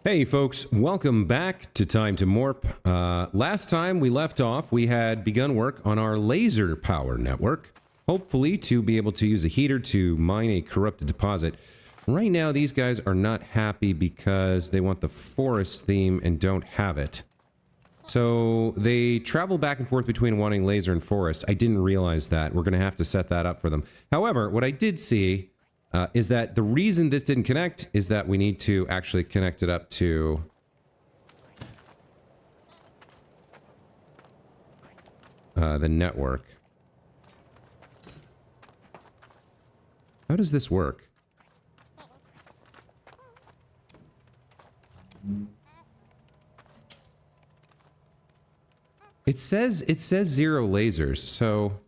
Hey folks, welcome back to Time to Morp. Last time we left off, we had begun work on our laser power network, hopefully to be able to use a heater to mine a corrupted deposit. Right now, these guys are not happy because they want the forest theme and don't have it. So they travel back and forth between wanting laser and forest. I didn't realize that. We're going to have to set that up for them. However, what I did see is that the reason this didn't connect is that we need to actually connect it up to the network. How does this work? It says 0 lasers, so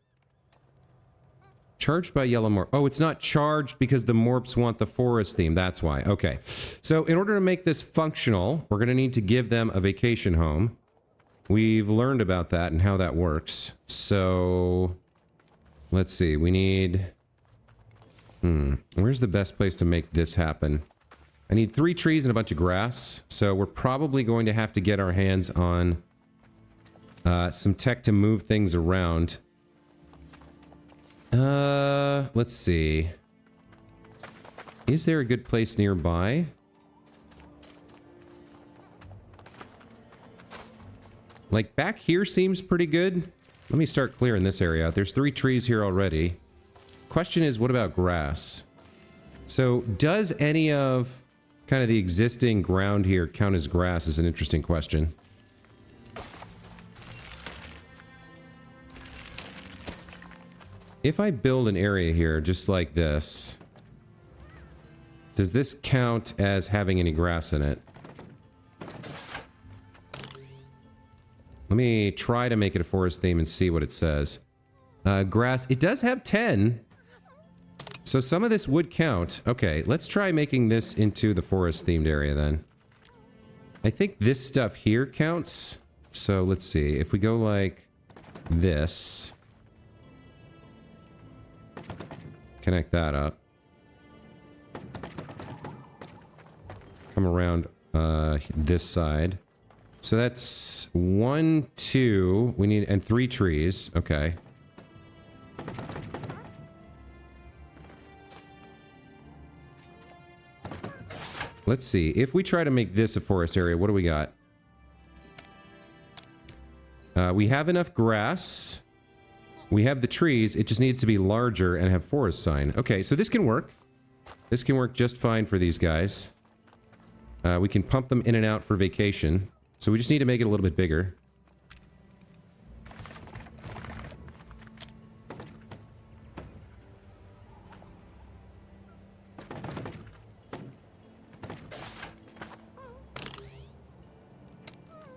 charged by yellow morp. Oh, it's not charged because the morps want the forest theme. That's why. Okay. So in order to make this functional, we're going to need to give them a vacation home. We've learned about that and how that works. So let's see. We need... Where's the best place to make this happen? I need 3 trees and a bunch of grass. So we're probably going to have to get our hands on some tech to move things around. Let's see. Is there a good place nearby? Like, back here seems pretty good. Let me start clearing this area out. There's 3 trees here already. Question is, what about grass? So, does any of kind of the existing ground here count as grass is an interesting question. If I build an area here just like this, does this count as having any grass in it? Let me try to make it a forest theme and see what it says. Grass, it does have 10. So some of this would count. Okay, let's try making this into the forest themed area then. I think this stuff here counts. So let's see, if we go like this. Connect that up. Come around this side. So that's 1, 2. We need, and 3 trees. Okay. Let's see. If we try to make this a forest area, what do we got? We have enough grass. We have the trees, it just needs to be larger and have forest sign. Okay, so this can work. This can work just fine for these guys. We can pump them in and out for vacation. So we just need to make it a little bit bigger.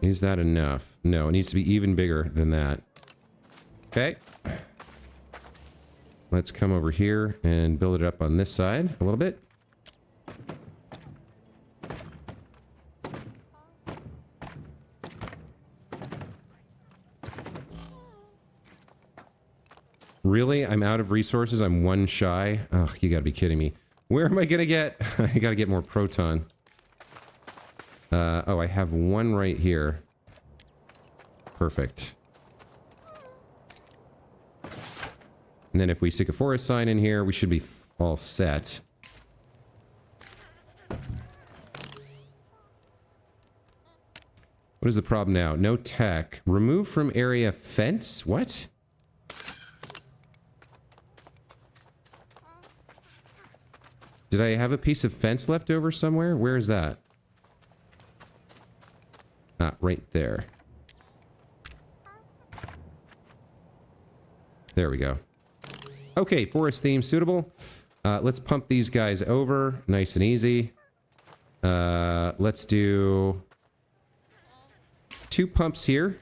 Is that enough? No, it needs to be even bigger than that. Okay. Let's come over here and build it up on this side a little bit. Really? I'm out of resources? I'm 1 shy? Oh, you gotta be kidding me. Where am I gonna get? I gotta get more proton. Oh, I have 1 right here. Perfect. And then if we stick a forest sign in here, we should be all set. What is the problem now? No tech. Remove from area fence? What? Did I have a piece of fence left over somewhere? Where is that? Ah, right there. There we go. Okay, forest theme suitable. Let's pump these guys over. Nice and easy. Let's do 2 pumps here.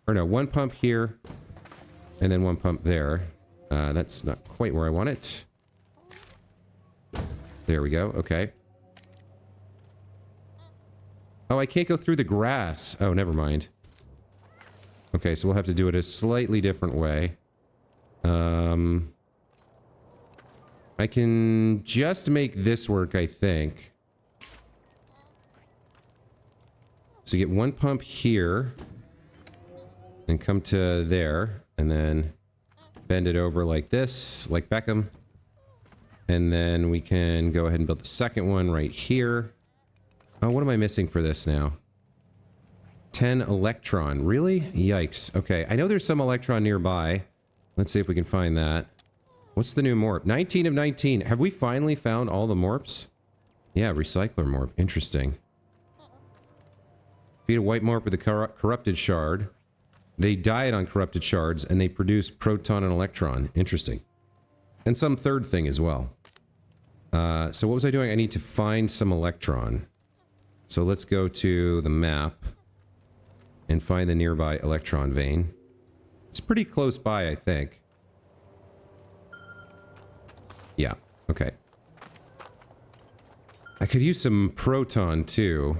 Or no, 1 pump here. And then 1 pump there. That's not quite where I want it. There we go. Okay. Oh, I can't go through the grass. Oh, never mind. Okay, so we'll have to do it a slightly different way. I can just make this work, I think. So you get one pump here. And come to there. And then bend it over like this, like Beckham. And then we can go ahead and build the second one right here. Oh, what am I missing for this now? 10 electron. Really? Yikes. Okay, I know there's some electron nearby. Let's see if we can find that. What's the new morp? 19 of 19. Have we finally found all the morps? Yeah, recycler morp. Interesting. Feed a white morp with a corrupted shard. They died on corrupted shards, and they produce proton and electron. Interesting. And some third thing as well. So what was I doing? I need to find some electron. So let's go to the map and find the nearby electron vein. It's pretty close by, I think. Yeah, okay. I could use some proton, too.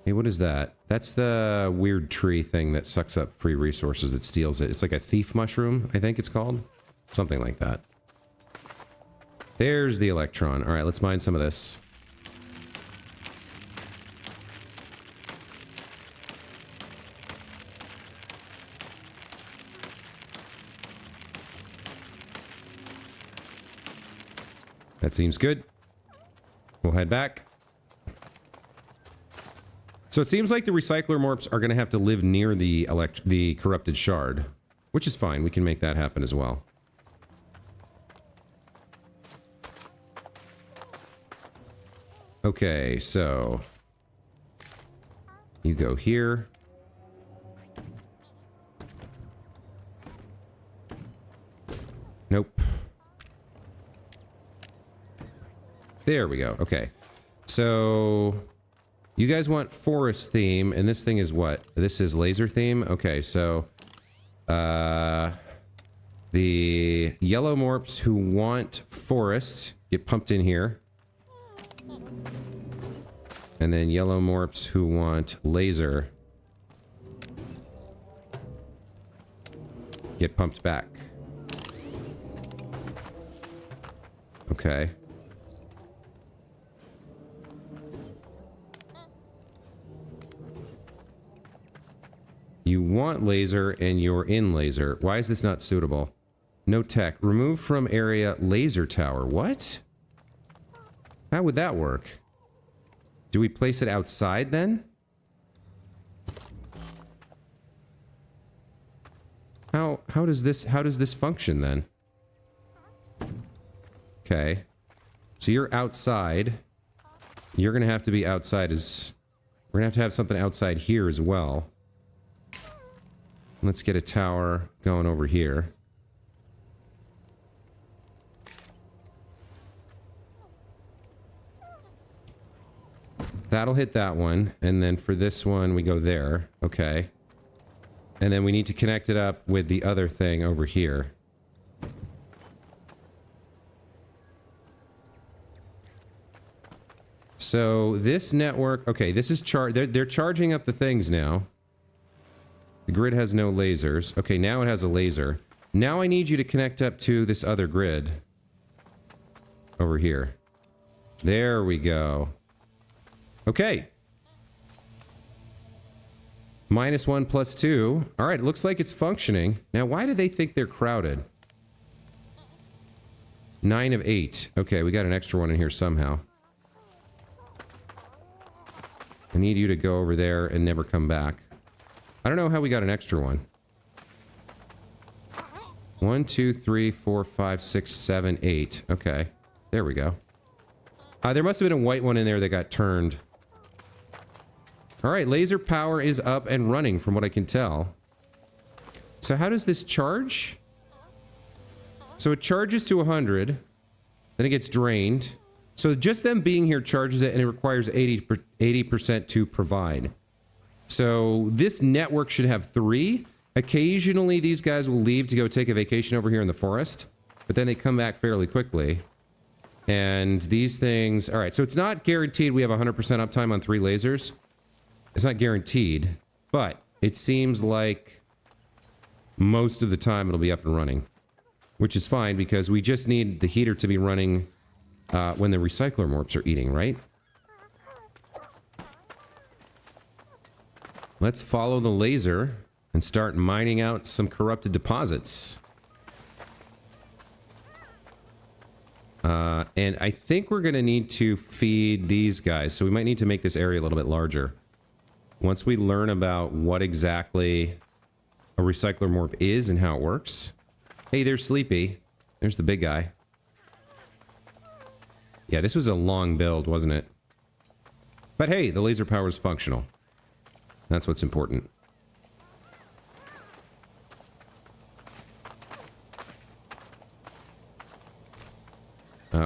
Hey, what is that? That's the weird tree thing that sucks up free resources that steals it. It's like a thief mushroom, I think it's called. Something like that. There's the electron. Alright, let's mine some of this. That seems good. We'll head back. So it seems like the recycler morps are going to have to live near the corrupted shard, which is fine. We can make that happen as well. Okay, so you go here. Nope. There we go. Okay. So you guys want forest theme, and this thing is what? This is laser theme? Okay, so the yellow morps who want forest get pumped in here. And then yellow morps who want laser get pumped back. Okay. You want laser and you're in laser. Why is this not suitable? No tech. Remove from area laser tower. What? How would that work? Do we place it outside then? How does this function then? Okay. So you're outside. You're gonna have to be outside as... We're gonna have to have something outside here as well. Let's get a tower going over here. That'll hit that one, and then for this one, we go there. Okay. And then we need to connect it up with the other thing over here. So this network... Okay, this is they're charging up the things now. The grid has no lasers. Okay, now it has a laser. Now I need you to connect up to this other grid. Over here. There we go. Okay. -1 + 2. Alright, it looks like it's functioning. Now, why do they think they're crowded? 9 of 8. Okay, we got an extra one in here somehow. I need you to go over there and never come back. I don't know how we got an extra one. 1, 2, 3, 4, 5, 6, 7, 8. Okay. There we go. There must have been a white one in there that got turned. Alright, laser power is up and running from what I can tell. So how does this charge? So it charges to 100. Then it gets drained. So just them being here charges it, and it requires 80% to provide. So this network should have 3. Occasionally these guys will leave to go take a vacation over here in the forest. But then they come back fairly quickly. And these things... Alright, so it's not guaranteed we have 100% uptime on 3 lasers. It's not guaranteed. But it seems like most of the time it'll be up and running. Which is fine, because we just need the heater to be running when the recycler morps are eating, right? let's follow the laser and start mining out some corrupted deposits. And I think we're going to need to feed these guys, so we might need to make this area a little bit larger. Once we learn about what exactly a recycler morp is and how it works. Hey, there's Sleepy. There's the big guy. Yeah, this was a long build, wasn't it? But hey, the laser power is functional. That's what's important.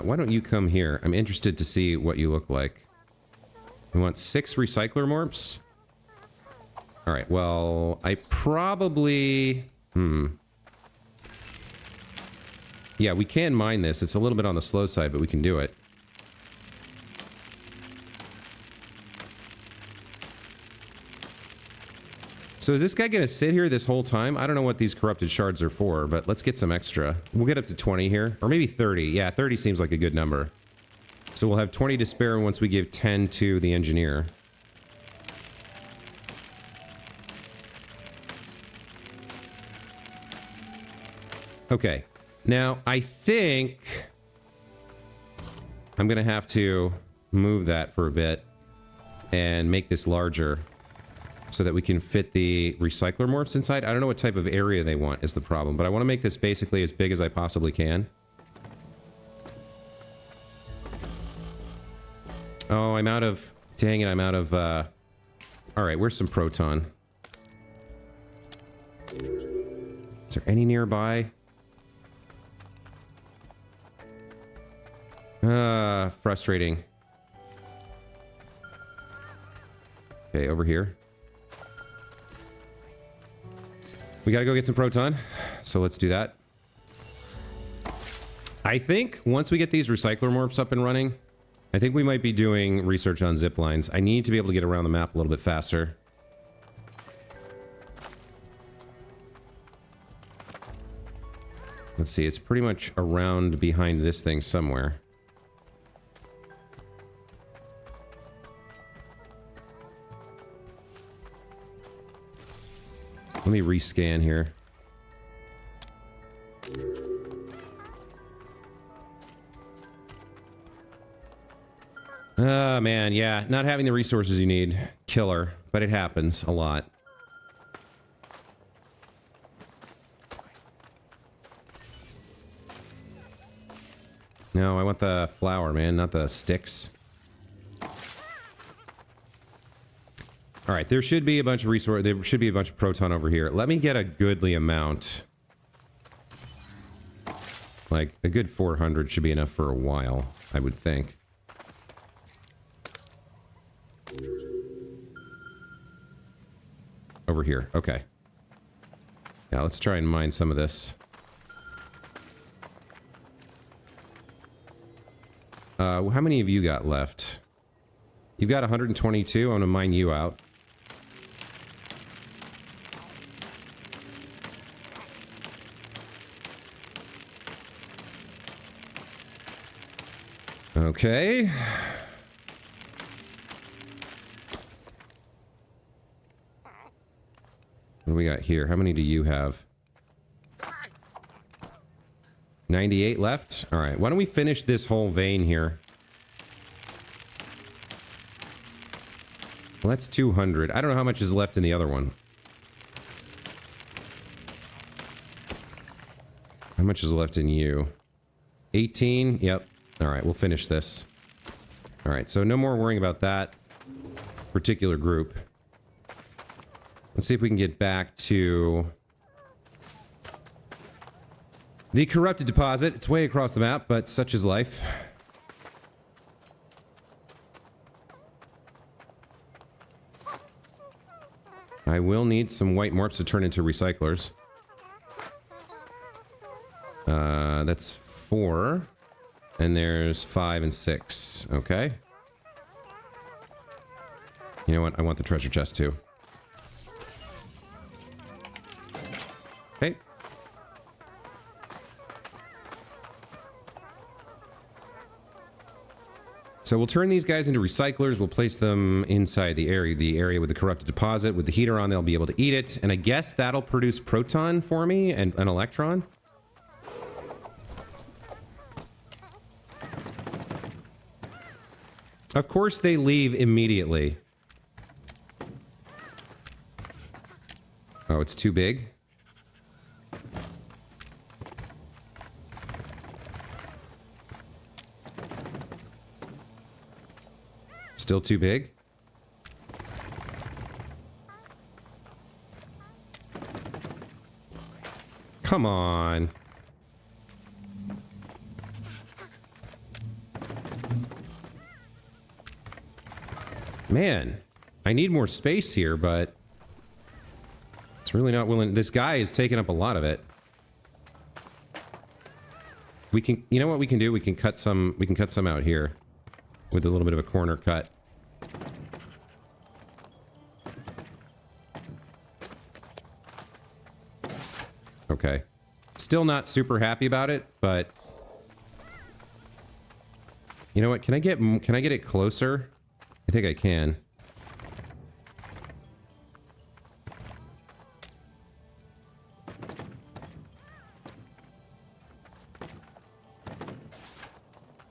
Why don't you come here? I'm interested to see what you look like. We want 6 recycler morps? Alright, well, I probably... Yeah, we can mine this. It's a little bit on the slow side, but we can do it. So is this guy going to sit here this whole time? I don't know what these corrupted shards are for, but let's get some extra. We'll get up to 20 here. Or maybe 30. Yeah, 30 seems like a good number. So we'll have 20 to spare once we give 10 to the engineer. Okay. Now, I think I'm going to have to move that for a bit and make this larger so that we can fit the recycler morphs inside. I don't know what type of area they want is the problem, but I want to make this basically as big as I possibly can. Oh, I'm out of... Dang it, I'm out of... Alright, where's some proton? Is there any nearby? Frustrating. Okay, over here. We gotta go get some proton, so let's do that. I think once we get these recycler morphs up and running, I think we might be doing research on zip lines. I need to be able to get around the map a little bit faster. Let's see, it's pretty much around behind this thing somewhere. Let me rescan here. Oh, man, yeah. Not having the resources you need. Killer. But it happens a lot. No, I want the flower, man, not the sticks. Alright, there should be a bunch of there should be a bunch of proton over here. Let me get a goodly amount. Like, a good 400 should be enough for a while, I would think. Over here, okay. Yeah, let's try and mine some of this. How many of you got left? You've got 122. I'm gonna mine you out. Okay. What do we got here? How many do you have? 98 left? Alright, why don't we finish this whole vein here? Well, that's 200. I don't know how much is left in the other one. How much is left in you? 18? Yep. Alright, we'll finish this. Alright, so no more worrying about that particular group. Let's see if we can get back to the corrupted deposit. It's way across the map, but such is life. I will need some white morphs to turn into recyclers. That's 4. And there's 5 and 6. Okay. You know what? I want the treasure chest too. Okay. So we'll turn these guys into recyclers. We'll place them inside the area with the corrupted deposit. With the heater on, they'll be able to eat it. And I guess that'll produce proton for me and an electron. Of course they leave immediately. Oh, it's too big? Still too big? Come on. Man, I need more space here, but it's really not willing. This guy is taking up a lot of it. We can, you know what we can do? We can cut some out here with a little bit of a corner cut. Okay. Still not super happy about it, but you know what? Can I get it closer? I think I can.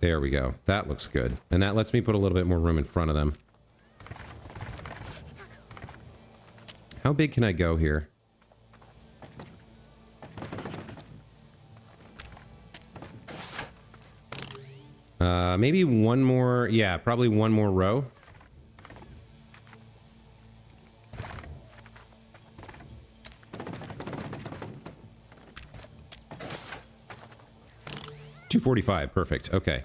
There we go. That looks good. And that lets me put a little bit more room in front of them. How big can I go here? Maybe one more, yeah, probably one more row. $245, perfect. Okay.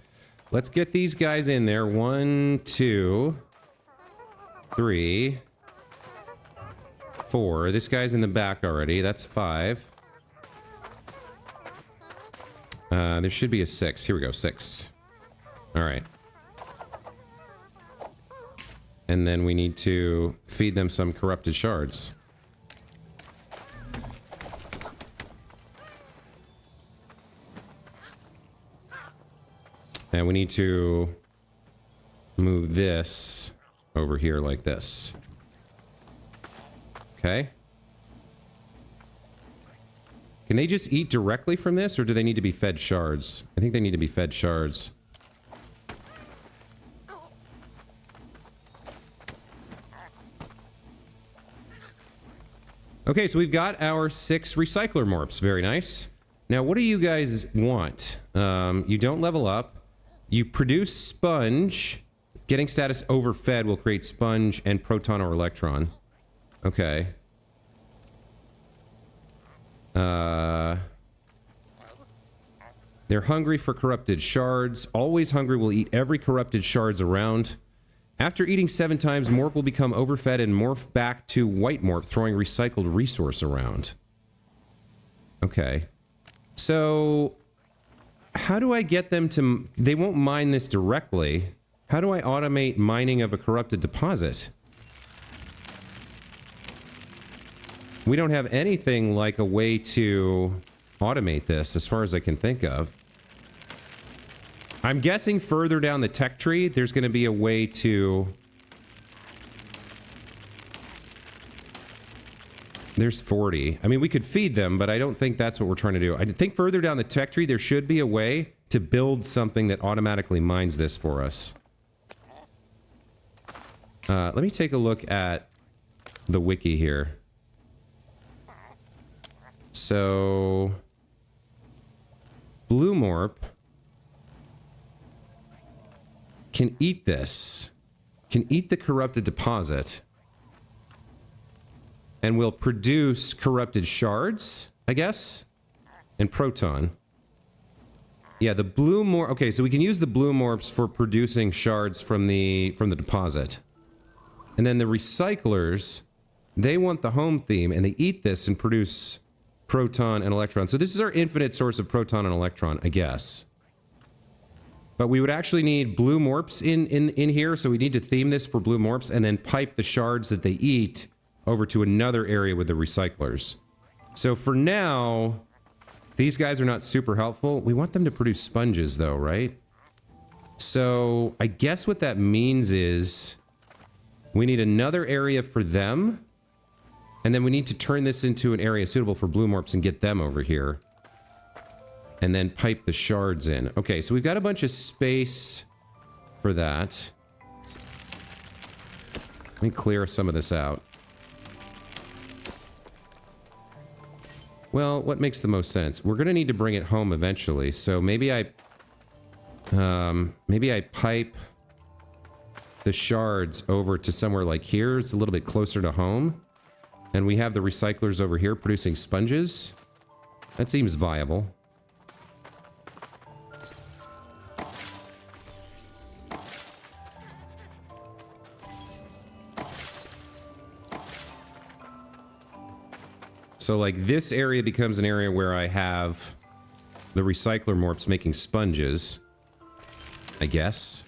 Let's get these guys in there. 1, 2, 3, 4. This guy's in the back already. That's 5. There should be a 6. Here we go, 6. All right. And then we need to feed them some corrupted shards. And we need to move this over here like this. Okay. Can they just eat directly from this, or do they need to be fed shards? I think they need to be fed shards. Okay, so we've got our 6 recycler morps. Very nice. Now, what do you guys want? You don't level up. You produce sponge. Getting status overfed will create sponge and proton or electron. Okay. They're hungry for corrupted shards. Always hungry will eat every corrupted shards around. After eating 7 times, Morp will become overfed and morph back to white Morp, throwing recycled resource around. Okay. So, how do I get them to... They won't mine this directly. How do I automate mining of a corrupted deposit? We don't have anything like a way to automate this, as far as I can think of. I'm guessing further down the tech tree, there's going to be a way to... There's 40. I mean, we could feed them, but I don't think that's what we're trying to do. I think further down the tech tree, there should be a way to build something that automatically mines this for us. Let me take a look at the wiki here. So... Blue Morp can eat this. Can eat the corrupted deposit. And will produce corrupted shards, I guess? And proton. Yeah, the blue morp... Okay, so we can use the blue morps for producing shards from the deposit. And then the recyclers, they want the home theme, and they eat this and produce proton and electron. So this is our infinite source of proton and electron, I guess. But we would actually need blue morps in here, so we need to theme this for blue morps, and then pipe the shards that they eat over to another area with the recyclers. So for now, these guys are not super helpful. We want them to produce sponges, though, right? So I guess what that means is we need another area for them. And then we need to turn this into an area suitable for blue morps and get them over here. And then pipe the shards in. Okay, so we've got a bunch of space for that. Let me clear some of this out. Well, what makes the most sense? We're going to need to bring it home eventually, so maybe I pipe the shards over to somewhere like here. It's a little bit closer to home. And we have the recyclers over here producing sponges. That seems viable. So, like, this area becomes an area where I have the recycler morps making sponges, I guess.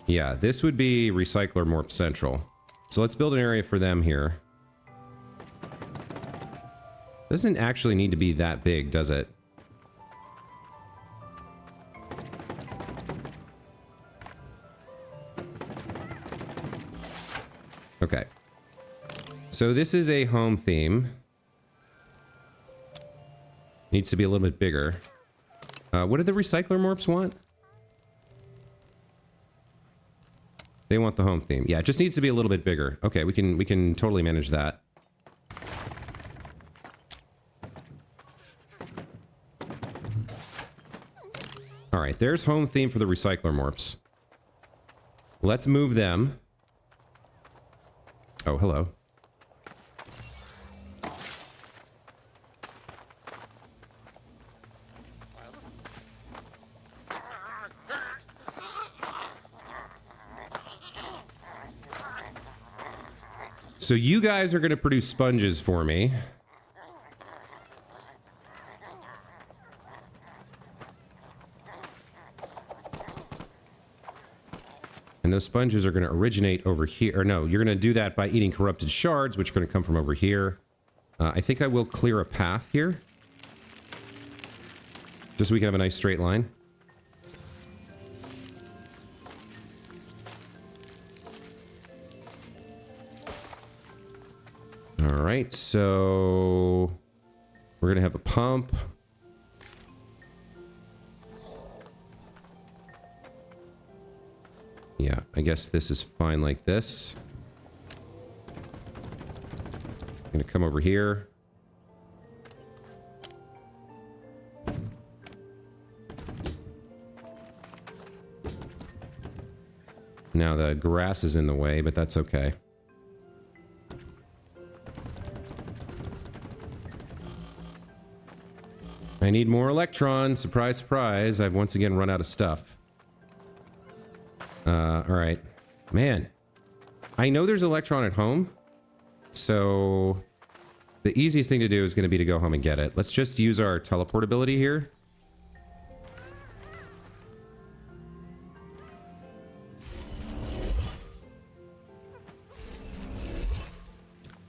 Yeah, this would be recycler morp central. So let's build an area for them here. Doesn't actually need to be that big, does it? Okay. So this is a home theme. Needs to be a little bit bigger. What do the recycler morps want? They want the home theme. Yeah, it just needs to be a little bit bigger. Okay, we can totally manage that. All right, there's home theme for the recycler morps. Let's move them. Oh, hello. So you guys are going to produce sponges for me. And those sponges are going to originate over here. Or no, you're going to do that by eating corrupted shards, which are going to come from over here. I think I will clear a path here. Just so we can have a nice straight line. Alright, so we're going to have a pump. Yeah, I guess this is fine like this. I'm going to come over here. Now the grass is in the way, but that's okay. I need more electrons. Surprise, surprise. I've once again run out of stuff. Alright. Man. I know there's electron at home. So the easiest thing to do is going to be to go home and get it. Let's just use our teleport ability here.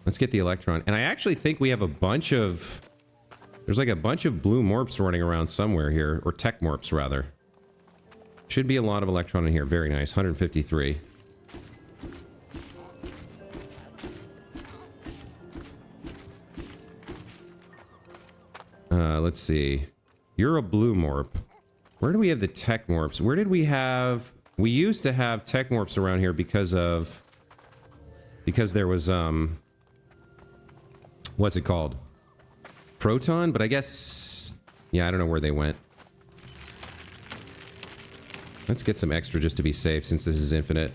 Let's get the electron. And I actually think we have a bunch of... There's like a bunch of blue morps running around somewhere here. Or tech morps, rather. Should be a lot of electron in here. Very nice. 153. Let's see. You're a blue morp. Where do we have the tech morps? Where did we have... We used to have tech morps around here because of... Because there was, what's it called? Proton? But I guess... Yeah, I don't know where they went. Let's get some extra just to be safe, since this is infinite.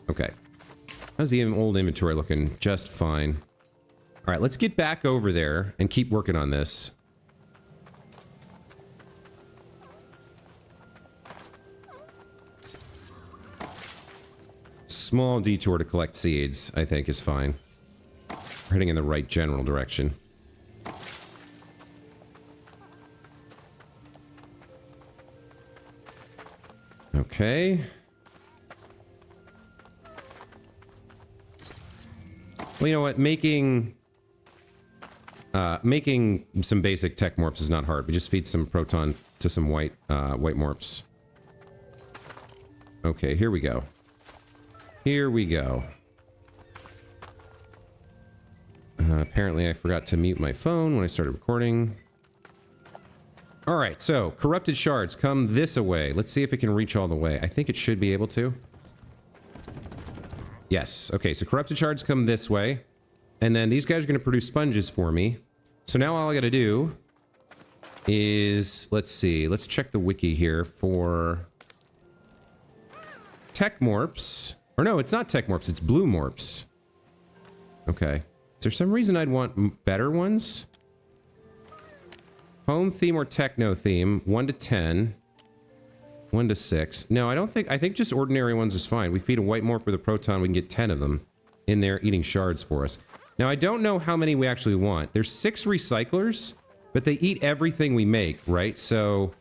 Okay. How's the old inventory looking? Just fine. Alright, let's get back over there and keep working on this. Small detour to collect seeds, I think, is fine. We're heading in the right general direction. Okay. Well, you know what? Making Making some basic tech morps is not hard. We just feed some proton to some white morps. Okay, here we go. Here we go. Apparently I forgot to mute my phone when I started recording. Alright, so, corrupted shards come this way. Let's see if it can reach all the way. I think it should be able to. Yes, okay, so corrupted shards come this way. And then these guys are going to produce sponges for me. So now all I got to do is, let's see, let's check the wiki here for tech morps. Or no, it's not tech morps, it's blue morps. Okay. Is there some reason I'd want better ones? Home theme or techno theme, 1 to 10. 1 to 6. No, I think just ordinary ones is fine. We feed a white morp with a proton, we can get 10 of them in there eating shards for us. Now, I don't know how many we actually want. There's 6 recyclers, but they eat everything we make, right? So,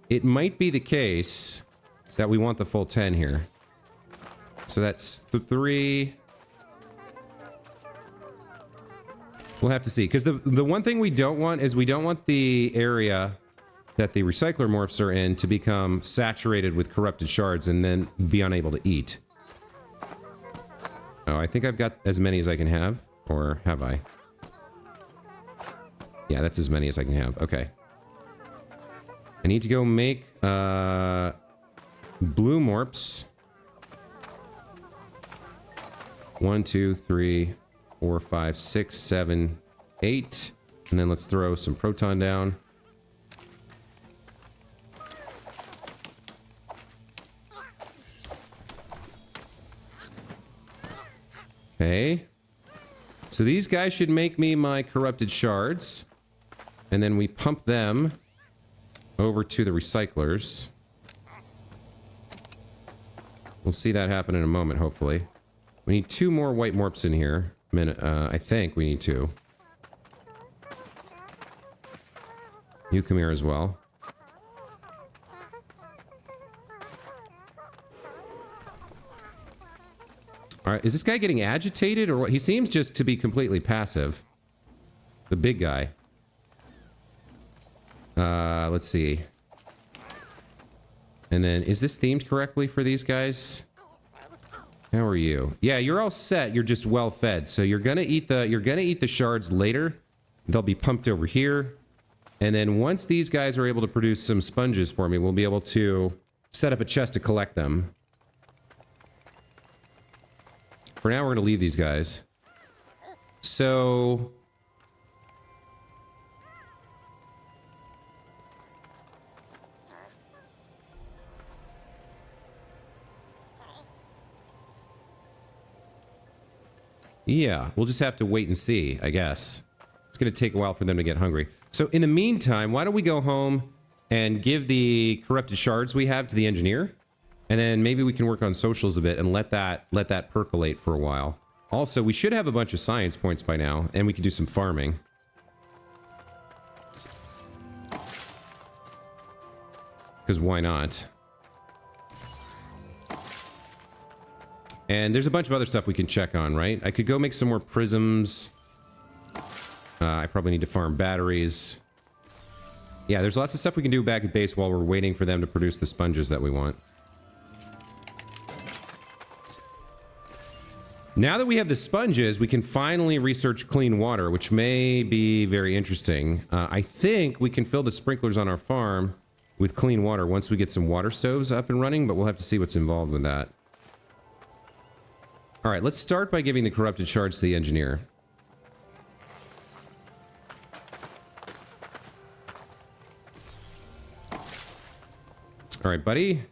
it might be the case that we want the full 10 here. So that's 3. We'll have to see. Because the one thing we don't want is we don't want the area that the recycler morphs are in to become saturated with corrupted shards and then be unable to eat. Oh, I think I've got as many as I can have. Or have I? Yeah, that's as many as I can have. Okay. I need to go make blue morps. 1, 2, 3, 4, 5, 6, 7, 8. And then let's throw some proton down. Okay. So these guys should make me my corrupted shards. And then we pump them over to the recyclers. We'll see that happen in a moment, hopefully. We need 2 more white morps in here. I think we need 2. You come here as well. Alright, is this guy getting agitated or what? He seems just to be completely passive. The big guy. Let's see. And then, is this themed correctly for these guys? How are you? Yeah, you're all set. You're just well fed. So you're gonna eat the shards later. They'll be pumped over here. And then once these guys are able to produce some sponges for me, we'll be able to set up a chest to collect them. For now, we're gonna leave these guys. So yeah, we'll just have to wait and see, I guess. It's going to take a while for them to get hungry. So in the meantime, why don't we go home and give the corrupted shards we have to the engineer? And then maybe we can work on socials a bit and let that percolate for a while. Also, we should have a bunch of science points by now, and we can do some farming. Because why not? And there's a bunch of other stuff we can check on, right? I could go make some more prisms. I probably need to farm batteries. Yeah, there's lots of stuff we can do back at base while we're waiting for them to produce the sponges that we want. Now that we have the sponges, we can finally research clean water, which may be very interesting. I think we can fill the sprinklers on our farm with clean water once we get some water stoves up and running, but we'll have to see what's involved with that. Alright, let's start by giving the corrupted shards to the engineer. Alright, buddy.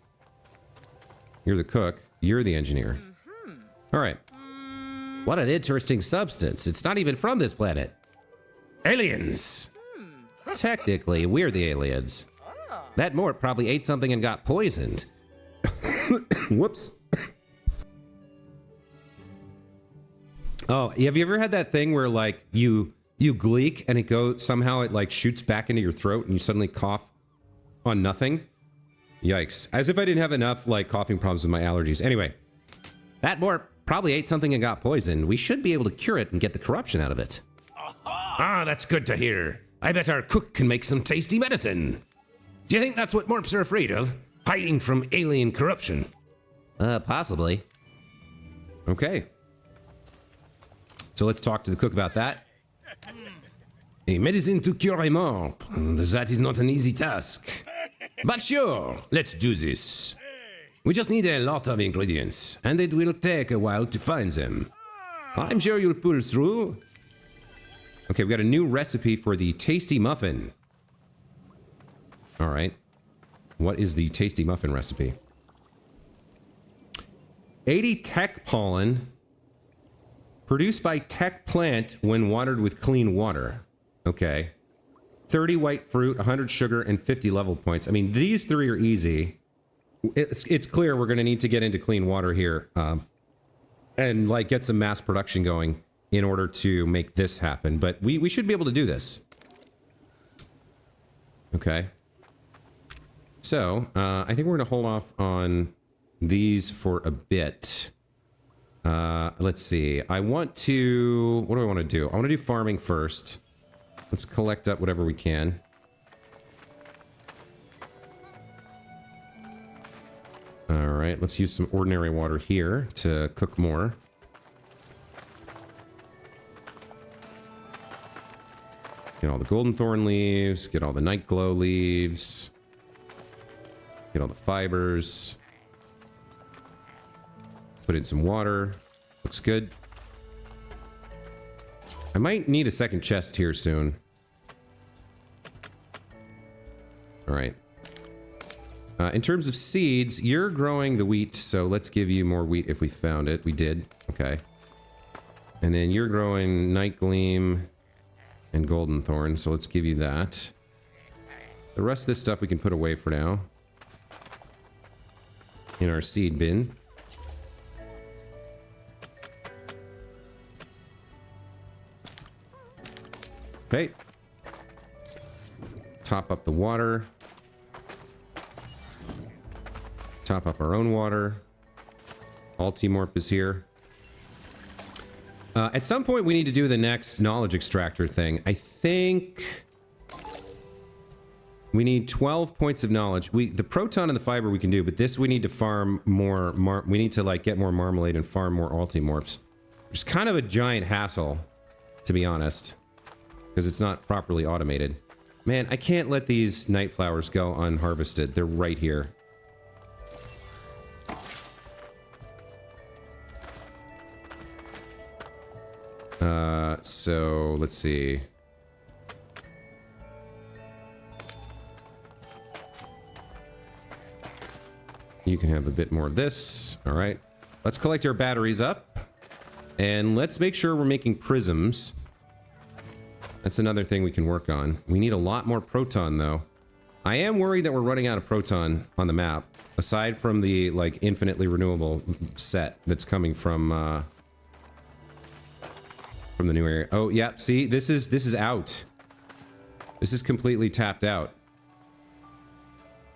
You're the cook. You're the engineer. Alright. What an interesting substance. It's not even from this planet. Aliens! Technically, we're the aliens. That Morp probably ate something and got poisoned. Whoops. Oh, have you ever had that thing where, like, you gleek and somehow it, like, shoots back into your throat and you suddenly cough on nothing? Yikes. As if I didn't have enough, like, coughing problems with my allergies. Anyway, that Morp probably ate something and got poisoned. We should be able to cure it and get the corruption out of it. Ah, that's good to hear. I bet our cook can make some tasty medicine. Do you think that's what morps are afraid of? Hiding from alien corruption? Possibly. Okay. So let's talk to the cook about that. A medicine to cure a morp. That is not an easy task. But sure, let's do this. We just need a lot of ingredients, and it will take a while to find them. I'm sure you'll pull through. Okay, we got a new recipe for the tasty muffin. All right. What is the tasty muffin recipe? 80 tech pollen produced by tech plant when watered with clean water. Okay. 30 white fruit, 100 sugar, and 50 level points. I mean, these three are easy. It's clear we're going to need to get into clean water here and like get some mass production going in order to make this happen. But we should be able to do this. Okay. So, I think we're going to hold off on these for a bit. Let's see. I want to... What do I want to do? I want to do farming first. Let's collect up whatever we can. Alright, let's use some ordinary water here to cook more. Get all the golden thorn leaves, get all the night glow leaves, get all the fibers, put in some water. Looks good. I might need a second chest here soon. Alright. In terms of seeds, you're growing the wheat, so let's give you more wheat if we found it. We did. Okay. And then you're growing night gleam and golden thorn, so let's give you that. The rest of this stuff we can put away for now. In our seed bin. Okay. Top up the water. Top up our own water. Morp is here. At some point we need to do the next knowledge extractor thing. I think we need 12 points of knowledge. The proton and the fiber we can do, but this we need to farm more. We need to like get more marmalade and farm more Morps. Which is kind of a giant hassle, to be honest, because it's not properly automated. Man, I can't let these night flowers go unharvested. They're right here. So let's see. You can have a bit more of this. All right. Let's collect our batteries up. And let's make sure we're making prisms. That's another thing we can work on. We need a lot more proton, though. I am worried that we're running out of proton on the map. Aside from the, like, infinitely renewable set that's coming from the new area. Oh, yeah, see? This is out. This is completely tapped out.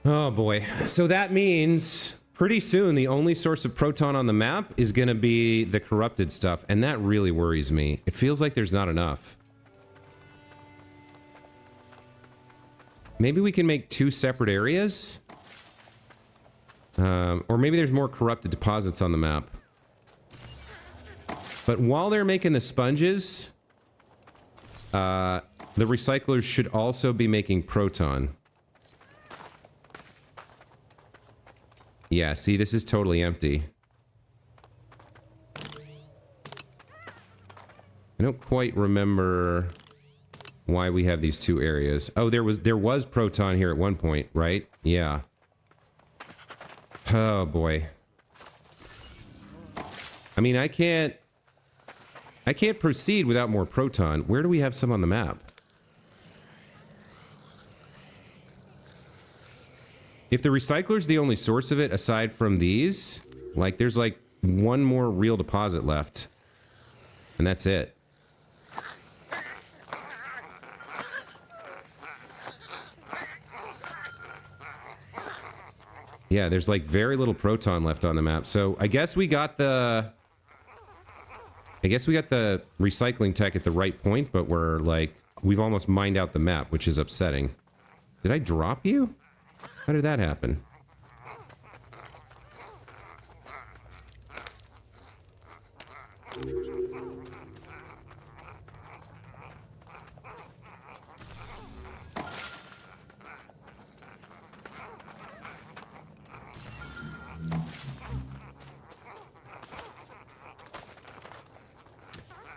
Oh, boy. So that means pretty soon the only source of proton on the map is going to be the corrupted stuff, and that really worries me. It feels like there's not enough. Maybe we can make 2 separate areas? Or maybe there's more corrupted deposits on the map. But while they're making the sponges, the recyclers should also be making proton. Yeah, see, this is totally empty. I don't quite remember why we have these 2 areas. Oh, there was proton here at one point, right? Yeah. Oh, boy. I mean, I can't proceed without more proton. Where do we have some on the map? If the recycler's the only source of it, aside from these, like, there's like 1 more real deposit left. And that's it. Yeah, there's like very little proton left on the map. So I guess we got a I guess we got the recycling tech at the right point, but we're like, we've almost mined out the map, which is upsetting. Did I drop you? How did that happen?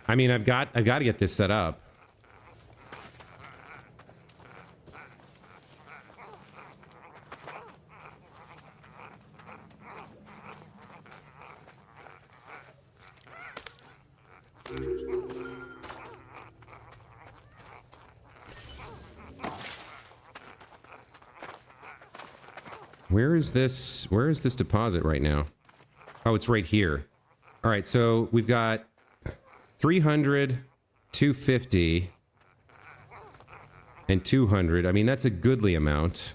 I mean, I've got to get this set up. Where is this deposit right now? Oh, it's right here. All right, so we've got 300, 250, and 200. I mean, that's a goodly amount.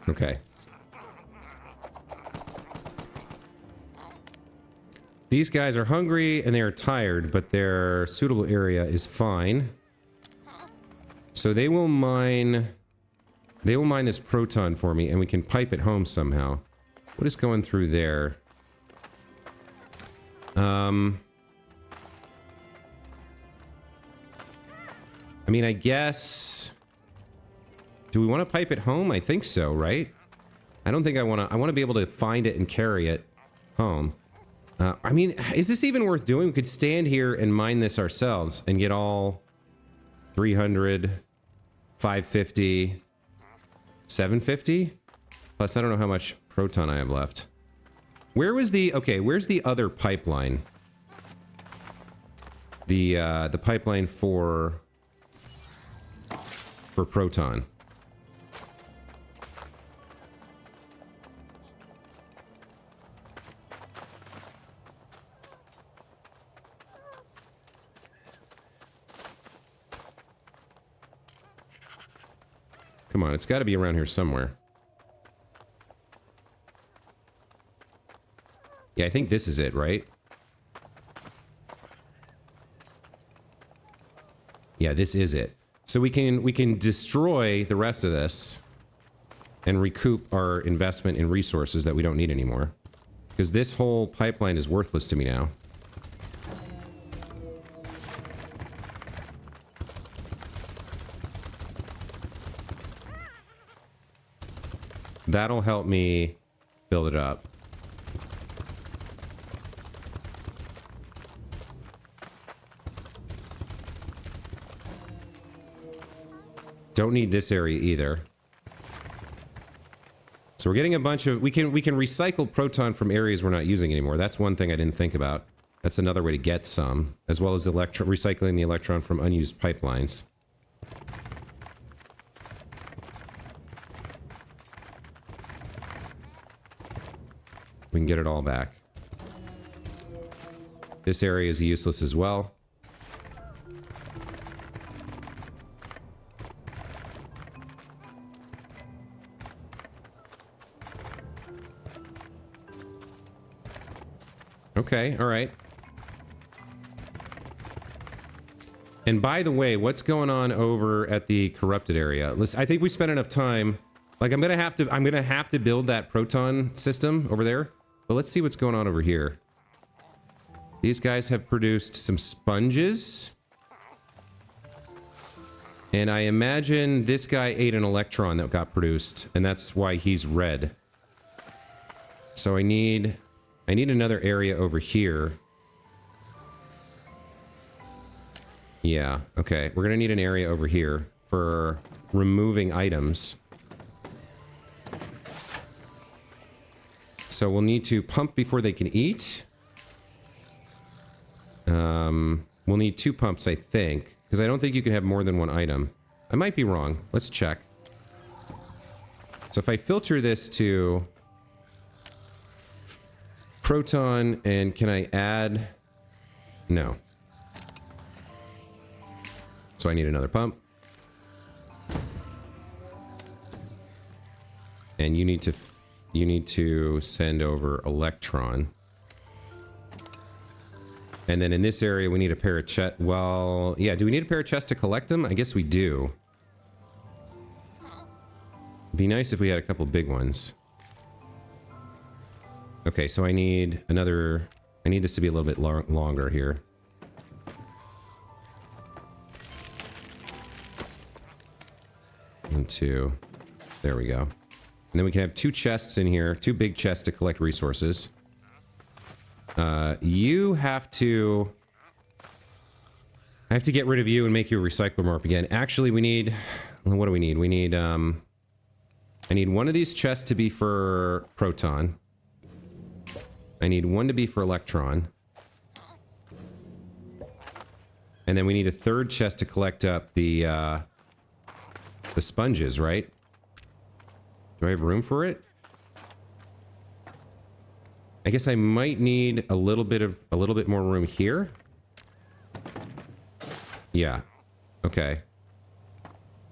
Okay. These guys are hungry and they are tired, but their suitable area is fine. So they will mine this proton for me and we can pipe it home somehow. What is going through there? I mean, I guess... Do we want to pipe it home? I think so, right? I don't think I want to... I want to be able to find it and carry it home. I mean, is this even worth doing? We could stand here and mine this ourselves and get all 300, 550, 750? Plus, I don't know how much proton I have left. Where was the... Okay, where's the other pipeline? The pipeline for proton. Come on, it's got to be around here somewhere. Yeah, I think this is it, right? Yeah, this is it. So we can destroy the rest of this and recoup our investment in resources that we don't need anymore. Because this whole pipeline is worthless to me now. That'll help me build it up. Don't need this area either. So we're getting a bunch of... We can recycle proton from areas we're not using anymore. That's one thing I didn't think about. That's another way to get some. As well as recycling the electron from unused pipelines. We can get it all back. This area is useless as well. Okay, all right. And by the way, what's going on over at the corrupted area? Listen, I think we spent enough time. Like, I'm gonna have to build that proton system over there. But let's see what's going on over here. These guys have produced some sponges. And I imagine this guy ate an electron that got produced, and that's why he's red. So I need another area over here. Yeah, okay. We're gonna need an area over here for removing items. So we'll need to pump before they can eat. We'll need 2 pumps, I think. Because I don't think you can have more than 1 item. I might be wrong. Let's check. So if I filter this to proton, and can I add? No. So I need another pump. And you need to send over electron. And then in this area, we need a pair of chest. Well, yeah, do we need a pair of chests to collect them? I guess we do. It'd be nice if we had a couple big ones. Okay, so I need another... I need this to be a little bit longer here. And 2. There we go. And then we can have 2 chests in here. 2 big chests to collect resources. You have to... I have to get rid of you and make you a recycler morp again. Actually, we need... What do we need? We need, I need 1 of these chests to be for proton. I need 1 to be for electron. And then we need a 3rd chest to collect up the sponges, right? Do I have room for it? I guess I might need a little bit more room here. Yeah. Okay.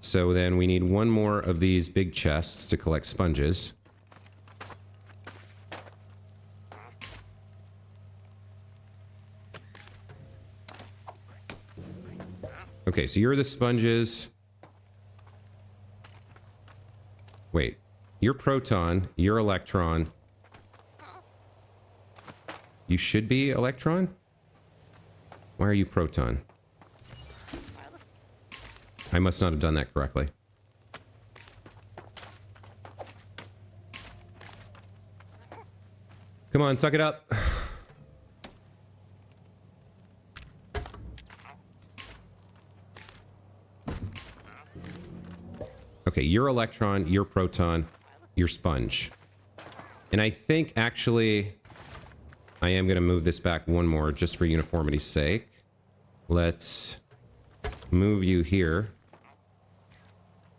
So then we need 1 more of these big chests to collect sponges. Okay, so you're the sponges. Wait. You're proton. You're electron. You should be electron? Why are you proton? I must not have done that correctly. Come on, suck it up. Okay, you're electron, you're proton, you're sponge. And I think, actually, I am going to move this back 1 more just for uniformity's sake. Let's move you here.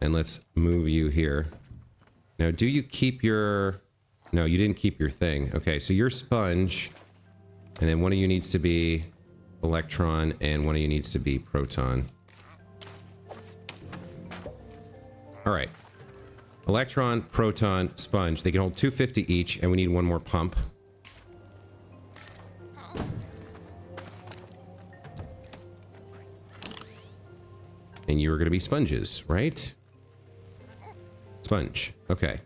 And let's move you here. Now, do you keep your... No, you didn't keep your thing. Okay, so you're sponge. And then 1 of you needs to be electron, and 1 of you needs to be proton. Alright. Electron, proton, sponge. They can hold 250 each, and we need 1 more pump. And you are going to be sponges, right? Sponge. Okay.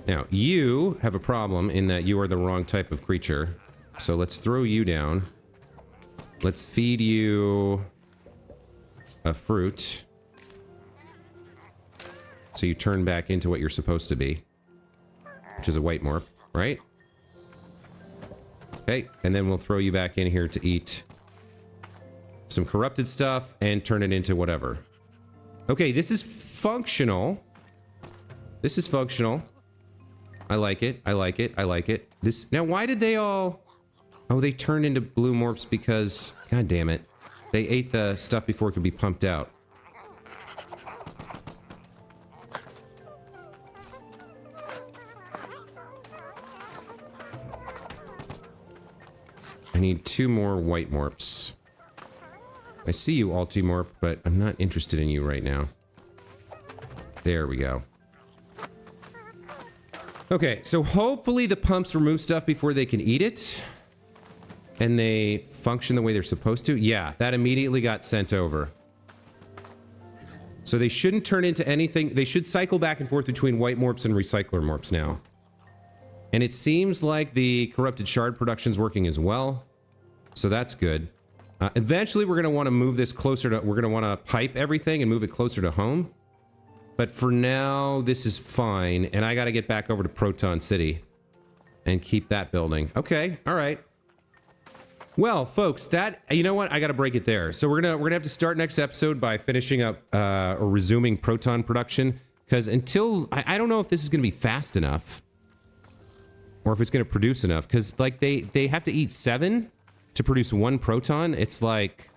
Now, you have a problem in that you are the wrong type of creature. So let's throw you down. Let's feed you a fruit. So you turn back into what you're supposed to be. Which is a white morp, right? Okay, and then we'll throw you back in here to eat some corrupted stuff and turn it into whatever. Okay, this is functional. This is functional. I like it. I like it. I like it. This now, why did they all... Oh, they turned into blue morps because... God damn it. They ate the stuff before it could be pumped out. I need 2 more white morps. I see you, Alti-Morp, but I'm not interested in you right now. There we go. Okay, so hopefully the pumps remove stuff before they can eat it. And they function the way they're supposed to. Yeah, that immediately got sent over. So they shouldn't turn into anything. They should cycle back and forth between white morps and recycler morps now. And it seems like the corrupted shard production's working as well. So that's good. Eventually, we're going to want to move this closer to... We're going to want to pipe everything and move it closer to home. But for now, this is fine. And I got to get back over to Proton City and keep that building. Okay, all right. Well, folks, that... You know what? I got to break it there. So we're gonna have to start next episode by finishing up or resuming Proton production. Because until... I don't know if this is going to be fast enough. or if it's going to produce enough. Because, like, they have to eat 7 to produce 1 proton. It's, like,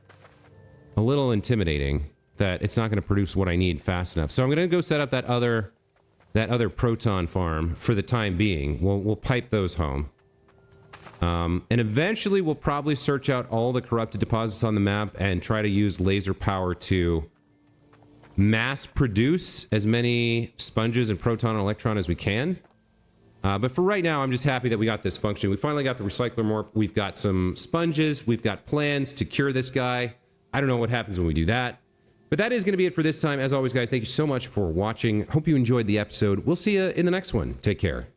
a little intimidating that it's not going to produce what I need fast enough. So I'm going to go set up that other proton farm for the time being. We'll pipe those home. And eventually we'll probably search out all the corrupted deposits on the map and try to use laser power to mass produce as many sponges and proton and electron as we can. But for right now, I'm just happy that we got this function. We finally got the recycler morp. We've got some sponges. We've got plans to cure this guy. I don't know what happens when we do that. But that is going to be it for this time. As always, guys, thank you so much for watching. Hope you enjoyed the episode. We'll see you in the next one. Take care.